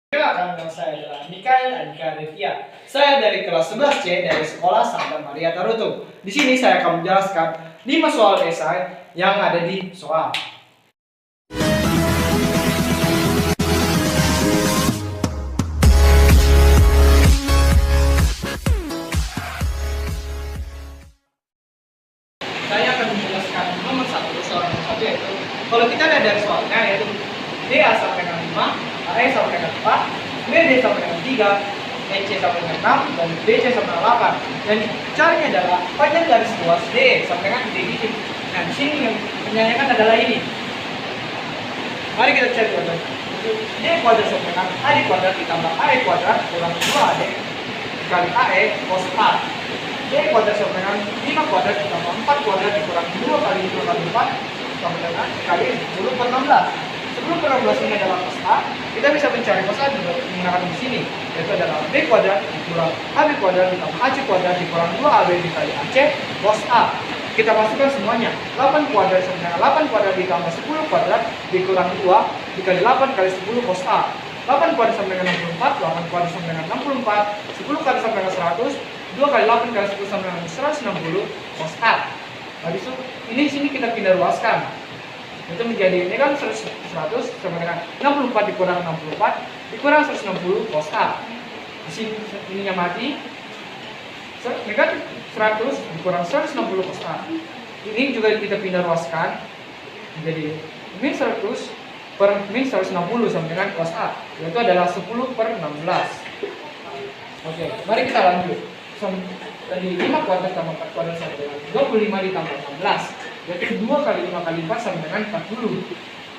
Perkenalkan, saya adalah Mikael Andika Devia. Saya dari kelas 11C dari Sekolah Santa Maria Tarutung. Di sini saya akan menjelaskan 5 soal esai yang ada di soal. Saya akan menjelaskan nomor 1, soal nomor 1 yaitu kalau kita lihat dari soalnya yaitu DA sampai dengan 5, AE sampai dengan 4, BD sampai dengan 3, EC sampai dengan 6, dan BC sampai dengan 8. Dan caranya adalah panjang garis luas DE sampai dengan D gitu. Nah, di sini yang menanyakan adalah ini. Mari kita cek dulu. D kuadrat sama dengan AD kuadrat ditambah AE kuadrat kurang 2AD dikali AE cos A. D kuadrat sama dengan 5 kuadrat ditambah 4 kuadrat dikurang 2 kali 2 kali 4 sama dengan kali 10 per 16. 10 per 16 ini adalah cos A. Kita bisa mencari cos A menggunakan di sini, yaitu adalah B kuadrat dikurang AB kuadrat ditambah AC kuadrat dikurang 2AB dikali AC cos A. Kita masukkan semuanya. 8 kuadrat sama dengan 8 kuadrat ditambah 10 kuadrat dikurang 2 dikali 8 kali 10 cos A. 8 kuadrat sama dengan 64, 8 kuadrat sama dengan 64, 10 kuadrat sama dengan 100, 2 kali 8 kali 10 sama dengan 160 cos A. Habis itu ini sini kita pindah luaskan. Itu menjadi ini kan 100 sama dengan 64 dikurang 64 dikurang 160 cos A. Di sini ininya mati. Negatif 100 dikurang 160 cos A. Ini juga kita pindah luaskan menjadi min 100 per min 160 sama dengan cos A, yaitu adalah 10 per 16. Oke, mari kita lanjut. Tadi 5 kuadrat tambah 4 kuadrat sama dengan 25 ditambah 16, yaitu 2 kali 5 kali 4 sama dengan 40.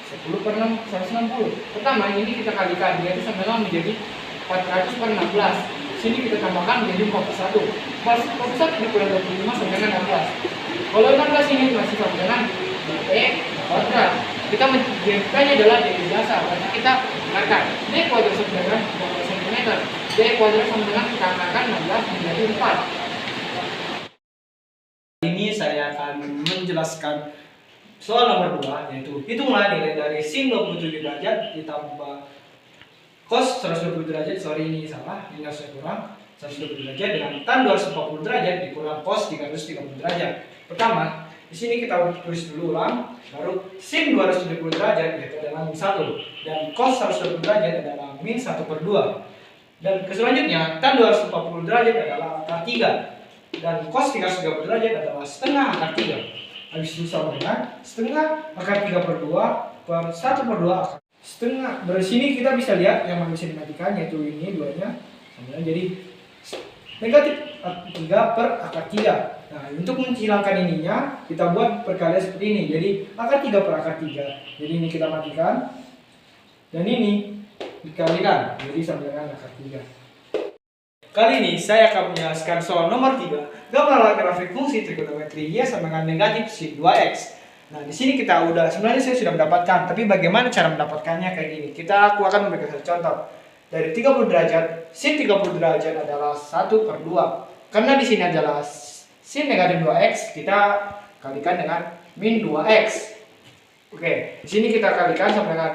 10 per 6, 160. Pertama ini kita kalikan, yaitu sama dengan menjadi 400 per 16. Sini kita tambahkan menjadi 41. 41 dikurang 25 sama dengan 16. Kalau 16 ini masih sama dengan D kuadrat. Kita menjadikannya adalah D dasar, berarti kita gunakan D kuadrat sama dengan 20 cm. D kuadrat sama dengan kita angkakan 16 menjadi 4. Ini saya akan menjelaskan soal nomor 2, yaitu hitunglah nilai dari sin 27 derajat ditambah cos 120 derajat, ini salah, ini harusnya kurang 120 derajat dengan tan 240 derajat dikurang cos 330 derajat. Pertama, di sini kita tulis dulu ulang, baru sin 270 derajat yaitu adalah min 1 dan cos 120 derajat adalah min 1 per 2. Dan selanjutnya tan 240 derajat adalah akar 3 dan cos 330 derajat adalah setengah akar 3. Habis itu sama dengan setengah akar 3 per 2 per 1 per 2 akar setengah. Dari sini kita bisa lihat yang bisa dimatikan, yaitu ini duanya sama jadi negatif 3 per akar 3. Nah, untuk menghilangkan ininya kita buat perkalian seperti ini, jadi akar 3 per akar 3. Jadi ini kita matikan dan ini dikalikan, jadi sama dengan akar 3. Kali ini saya akan menjelaskan soal nomor 3, gambarlah grafik fungsi trigonometri y sama dengan negatif sin 2x. Nah, di sini kita sebenarnya saya sudah mendapatkan, tapi bagaimana cara mendapatkannya kayak gini. Aku akan memberikan satu contoh. Dari 30 derajat, sin 30 derajat adalah 1 per 2. Karena di sini adalah sin negatif 2x, kita kalikan dengan min 2x. Oke, di sini kita kalikan sama dengan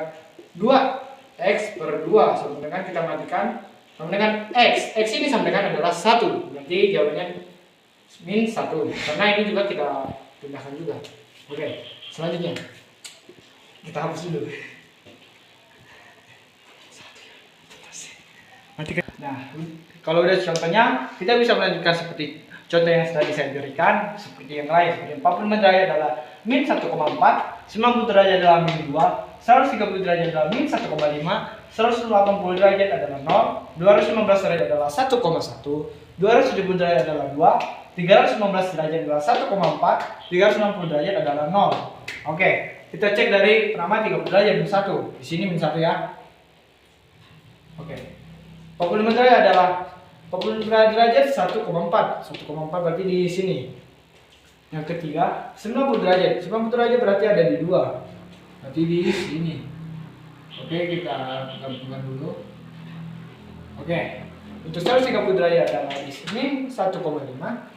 2x per 2, sama dengan kita matikan sama dengan x. X ini sama dengan adalah 1. Berarti jawabannya min 1. Karena ini juga kita pindahkan juga. Oke, selanjutnya kita hapus dulu. Nah, kalau udah contohnya, kita bisa melanjutkan seperti contoh yang tadi saya berikan, seperti yang lain. Seperti 45 derajat adalah min 1,4, 90 derajat adalah min 2, 130 derajat adalah min 1,5, 180 derajat adalah 0, 215 derajat adalah 1,1, 270 derajat adalah 2, 315 derajat adalah 1,4, 360 derajat adalah 0. Oke, kita cek dari pertama 30 derajat min 1. Di sini min 1 ya. Oke. 45 derajat adalah 45 derajat 1,4. 1,4 berarti di sini. Yang ketiga, 90 derajat. 90 derajat berarti ada di 2. Berarti di sini. Oke, kita gabungkan dulu. Oke. Untuk 130 derajat adalah di sini 1,5.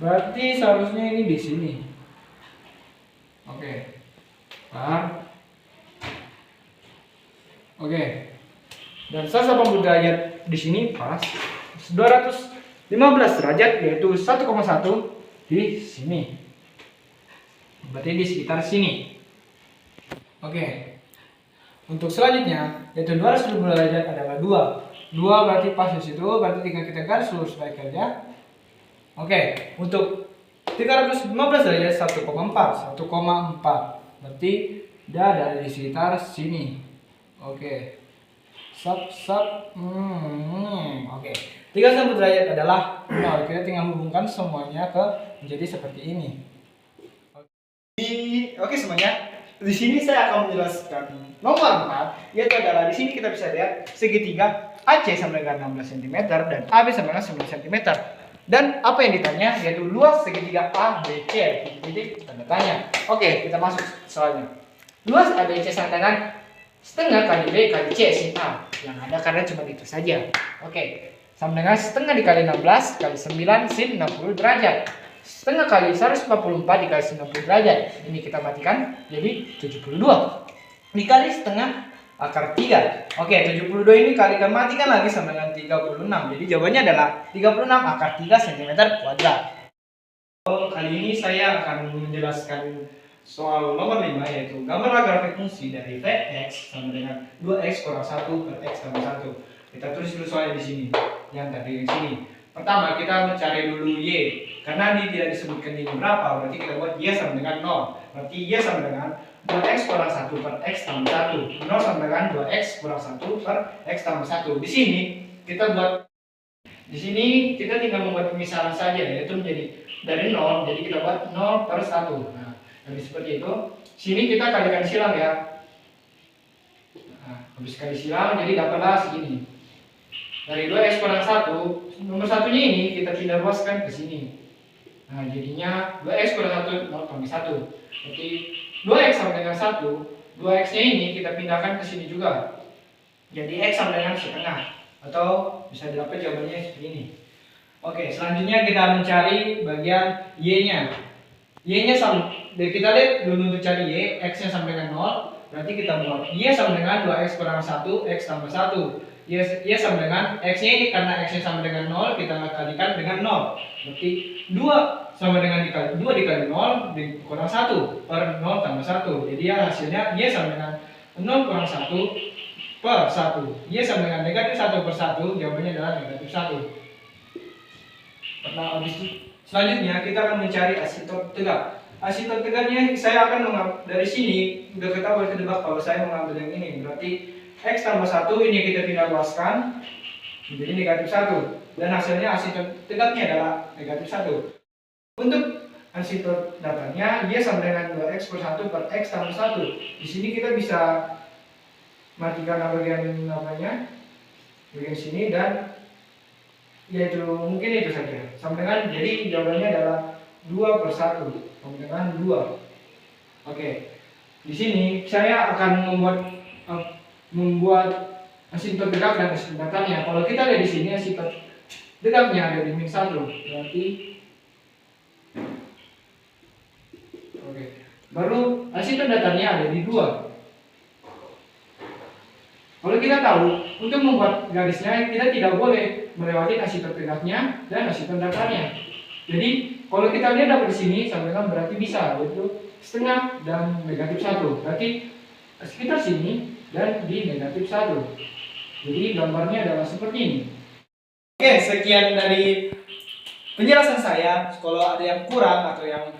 Berarti seharusnya ini di sini. Oke. Paham? Oke. Dan 180 derajat di sini pas. 215 derajat yaitu 1,1 di sini. Berarti di sekitar sini. Oke. Untuk selanjutnya yaitu 220 derajat adalah 2. 2 berarti pas di situ, berarti tinggal kita garis lurus baik aja. Oke, untuk 315 derajat 1,4. Berarti dia ada di sekitar sini. Oke. Oke. 360 derajat adalah 0. Kita tinggal hubungkan semuanya ke menjadi seperti ini. Oke semuanya. Di sini saya akan menjelaskan nomor 4, yaitu adalah di sini kita bisa lihat segitiga AC sama dengan 16 cm dan AB sama dengan 9 cm. Dan apa yang ditanya yaitu luas segitiga ABC, titik tanda tanya. Oke, kita masuk soalnya. Luas ABC sama dengan setengah kali B kali C sin A. Yang ada karena cuma itu saja. Oke, sama dengan setengah dikali 16 kali 9 sin 60 derajat. Setengah kali 144 dikali 90 derajat. Ini kita matikan jadi 72. Dikali setengah akar 3. Oke, 72 ini kalikan matikan lagi sama dengan 36. Jadi jawabannya adalah 36 akar 3 cm kuadrat. Kali ini saya akan menjelaskan soal nomor 5, yaitu gambarlah grafik fungsi dari Vx sama dengan 2x kurang 1 per x tambah 1. Kita tulis dulu soalnya di sini. Yang tadi di sini. Pertama kita mencari dulu y, karena ini tidak disebutkan ini berapa, berarti kita buat y sama dengan 0. Berarti y sama dengan 2x kurang 1 per x tambah 1. 0 sama dengan 2x kurang 1 per x tambah 1. Di sini kita buat, di sini kita tinggal membuat pemisahan saja, yaitu menjadi dari 0, jadi kita buat 0 per 1. Nah, jadi seperti itu. Sini kita kalikan silang ya. Nah, habis kali silang jadi dapatlah segini. Dari 2x kurang 1, nomor satunya ini kita pindah luaskan ke sini. Nah, jadinya 2x kurang 1, 0 tambah 1. Berarti 2x sama dengan 1, 2x-nya ini kita pindahkan ke sini juga. Jadi x sama dengan setengah. Atau bisa didapat jawabannya seperti ini. Oke, selanjutnya kita mencari bagian y-nya. Y-nya sama, kita lihat dulu untuk cari y, x-nya sama dengan 0. Berarti kita buat y sama dengan 2x kurang 1, x tambah 1. Y sama dengan x-nya ini, karena x-nya sama dengan 0, kita kalikan dengan 0. Berarti 2 sama dengan 2 dikali 0 kurang 1 per 0 tambah 1. Jadi ya hasilnya y sama dengan 0 kurang 1 per 1. Y sama dengan negatif 1 per 1, jawabannya adalah negatif 1. Nah, habis itu selanjutnya kita akan mencari asitot tegak. Asitot tegaknya saya akan mengambil dari sini, udah ketahui kedebak kalau saya mengambil yang ini. Berarti x tambah 1 ini kita pindah luaskan menjadi negatif 1. Dan hasilnya asitot tegaknya adalah negatif 1. Untuk asitot datarnya y sama dengan 2x per 1 per x tambah 1. Di sini kita bisa matikan bagian namanya, bagian sini, dan yaitu mungkin itu saja. Sama dengan, jadi jawabannya adalah 2 per 1 sama dengan 2. Oke. Di sini saya akan membuat asitot tegak dan asitot datarnya. Kalau kita lihat di sini asitot tegaknya ada di min 1. Berarti oke. Baru asitot datarnya ada di 2. Kalau kita tahu, untuk membuat garisnya kita tidak boleh melewati asitot tegaknya dan asitot datarnya. Jadi kalau kita lihat dapat di sini sama dengan berarti bisa, yaitu setengah dan negatif 1. Berarti sekitar sini dan di negatif 1. Jadi gambarnya adalah seperti ini. Oke, sekian dari penjelasan saya. Kalau ada yang kurang atau yang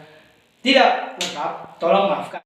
tidak lengkap, tolong maafkan.